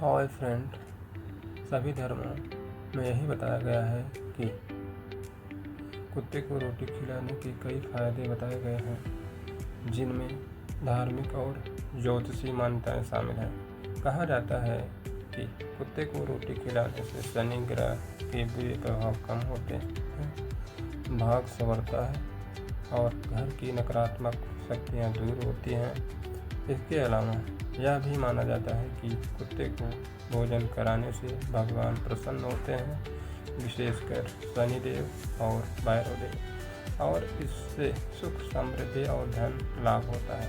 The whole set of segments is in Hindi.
हाय फ्रेंड, सभी धर्मों में यही बताया गया है कि कुत्ते को रोटी खिलाने के कई फायदे बताए गए हैं, जिनमें धार्मिक और ज्योतिषी मान्यताएं शामिल हैं। कहा जाता है कि कुत्ते को रोटी खिलाने से शनि ग्रह के बुरे प्रभाव कम होते हैं, भाग संवरता है और घर की नकारात्मक शक्तियां दूर होती हैं। इसके अलावा यह भी माना जाता है कि कुत्ते को भोजन कराने से भगवान प्रसन्न होते हैं, विशेषकर शनिदेव और भैरवदेव, और इससे सुख, समृद्धि और धन लाभ होता है।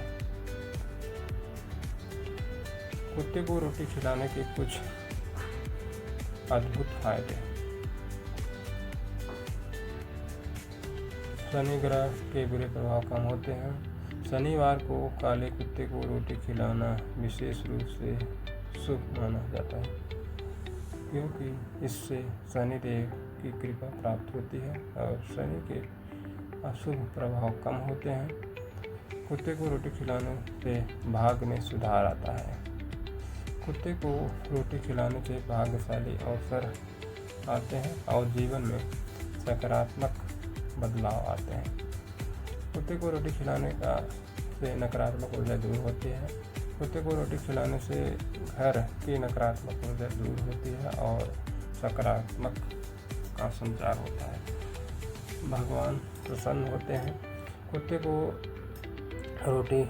कुत्ते को रोटी खिलाने के कुछ अद्भुत फायदे। शनि ग्रह के बुरे प्रभाव कम होते हैं। शनिवार को काले कुत्ते को रोटी खिलाना विशेष रूप से शुभ माना जाता है, क्योंकि इससे शनिदेव की कृपा प्राप्त होती है और शनि के अशुभ प्रभाव कम होते हैं। कुत्ते को रोटी खिलाने से भाग्य में सुधार आता है। कुत्ते को रोटी खिलाने से भाग्यशाली अवसर आते हैं और जीवन में सकारात्मक बदलाव आते हैं। कुत्ते को रोटी खिलाने से नकारात्मक ऊर्जा दूर होती है। कुत्ते को रोटी खिलाने से घर की नकारात्मक ऊर्जा दूर होती है और सकारात्मक का संचार होता है। भगवान प्रसन्न होते हैं। कुत्ते को रोटी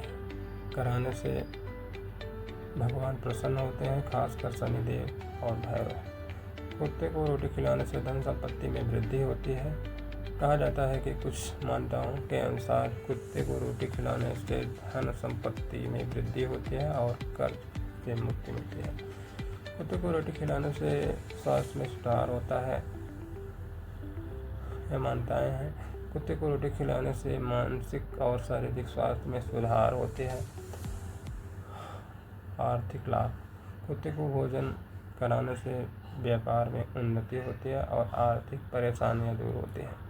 कराने से भगवान प्रसन्न होते हैं, खासकर शनिदेव और भैरव। कुत्ते को रोटी खिलाने से धन संपत्ति में वृद्धि होती है। कहा जाता है कि कुछ मान्यताओं के अनुसार कुत्ते को रोटी खिलाने से धन संपत्ति में वृद्धि होती है और कर्ज से मुक्ति मिलती है। कुत्ते को रोटी खिलाने से स्वास्थ्य में सुधार होता है। यह मान्यताएं हैं। कुत्ते को रोटी खिलाने से मानसिक और शारीरिक स्वास्थ्य में सुधार होते हैं। आर्थिक लाभ। कुत्ते को भोजन कराने से व्यापार में उन्नति होती है और आर्थिक परेशानियां दूर होती हैं।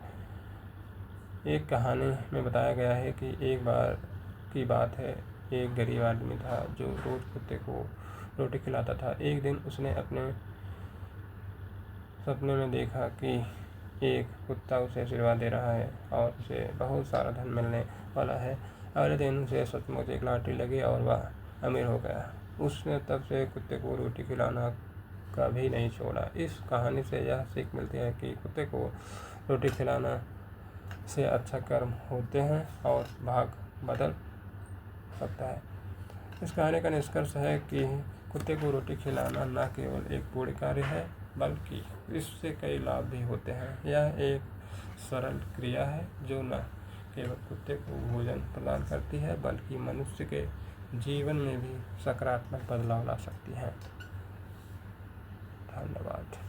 एक कहानी में बताया गया है कि एक बार की बात है, एक गरीब आदमी था जो रोज कुत्ते को रोटी खिलाता था। एक दिन उसने अपने सपने में देखा कि एक कुत्ता उसे आशीर्वाद दे रहा है और उसे बहुत सारा धन मिलने वाला है। अगले दिन उसे सचमुच एक लॉटरी लगी और वह अमीर हो गया। उसने तब से कुत्ते को रोटी खिलाना कभी नहीं छोड़ा। इस कहानी से यह सीख मिलती है कि कुत्ते को रोटी खिलाना से अच्छा कर्म होते हैं और भाग्य बदल सकता है। इस कहानी का निष्कर्ष है कि कुत्ते को रोटी खिलाना न केवल एक पुण्य कार्य है, बल्कि इससे कई लाभ भी होते हैं। यह एक सरल क्रिया है जो न केवल कुत्ते को भोजन प्रदान करती है, बल्कि मनुष्य के जीवन में भी सकारात्मक बदलाव ला सकती है। धन्यवाद।